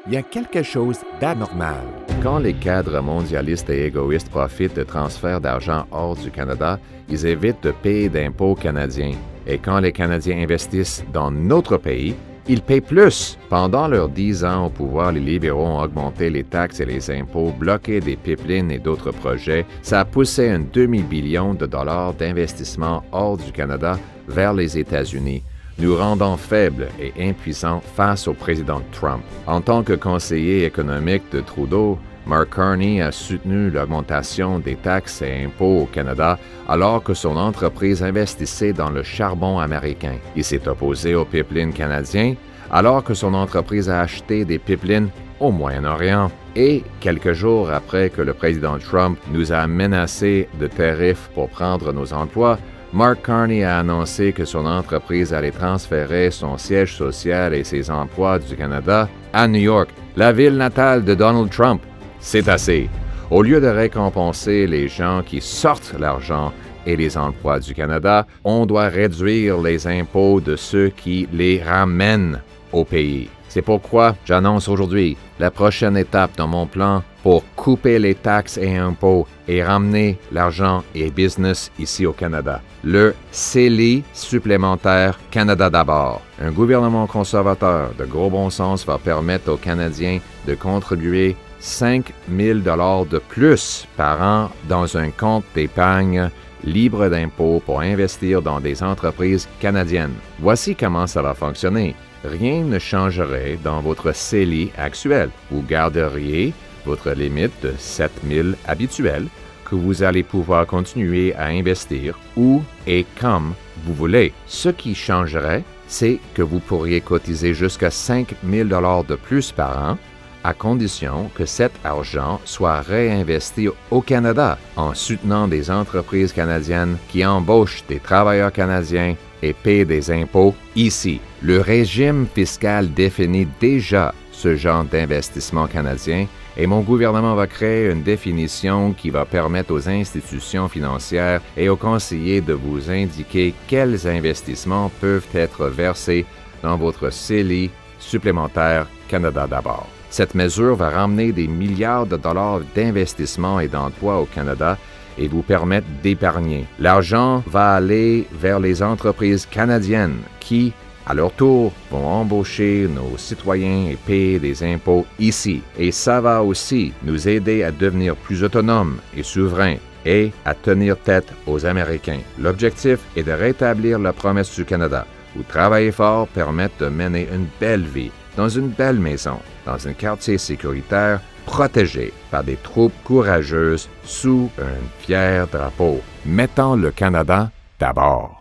il y a quelque chose d'anormal. Quand les cadres mondialistes et égoïstes profitent de transferts d'argent hors du Canada, ils évitent de payer d'impôts canadiens. Et quand les Canadiens investissent dans notre pays, ils payent plus. Pendant leurs 10 ans au pouvoir, les libéraux ont augmenté les taxes et les impôts, bloqué des pipelines et d'autres projets. Ça a poussé un demi-billion de dollars d'investissement hors du Canada vers les États-Unis, nous rendant faibles et impuissants face au président Trump. En tant que conseiller économique de Trudeau, Mark Carney a soutenu l'augmentation des taxes et impôts au Canada alors que son entreprise investissait dans le charbon américain. Il s'est opposé aux pipelines canadiens alors que son entreprise a acheté des pipelines au Moyen-Orient. Et quelques jours après que le président Trump nous a menacés de tarifs pour prendre nos emplois, Mark Carney a annoncé que son entreprise allait transférer son siège social et ses emplois du Canada à New York, la ville natale de Donald Trump. C'est assez. Au lieu de récompenser les gens qui sortent l'argent et les emplois du Canada, on doit réduire les impôts de ceux qui les ramènent au pays. C'est pourquoi j'annonce aujourd'hui la prochaine étape dans mon plan pour couper les taxes et impôts et ramener l'argent et business ici au Canada. Le CELI supplémentaire Canada d'abord. Un gouvernement conservateur de gros bon sens va permettre aux Canadiens de contribuer 5 000 $ de plus par an dans un compte d'épargne libre d'impôts pour investir dans des entreprises canadiennes. Voici comment ça va fonctionner. Rien ne changerait dans votre CELI actuel. Vous garderiez votre limite de 7 000 habituelle que vous allez pouvoir continuer à investir où et comme vous voulez. Ce qui changerait, c'est que vous pourriez cotiser jusqu'à 5 000 $ de plus par an à condition que cet argent soit réinvesti au Canada en soutenant des entreprises canadiennes qui embauchent des travailleurs canadiens et paient des impôts ici. Le régime fiscal définit déjà ce genre d'investissement canadien et mon gouvernement va créer une définition qui va permettre aux institutions financières et aux conseillers de vous indiquer quels investissements peuvent être versés dans votre CELI supplémentaire Canada d'abord. Cette mesure va ramener des milliards de dollars d'investissements et d'emplois au Canada et vous permettre d'épargner. L'argent va aller vers les entreprises canadiennes qui, à leur tour, vont embaucher nos citoyens et payer des impôts ici. Et ça va aussi nous aider à devenir plus autonomes et souverains et à tenir tête aux Américains. L'objectif est de rétablir la promesse du Canada, où travailler fort permet de mener une belle vie, dans une belle maison, dans un quartier sécuritaire, protégé par des troupes courageuses sous un fier drapeau. Mettons le Canada d'abord.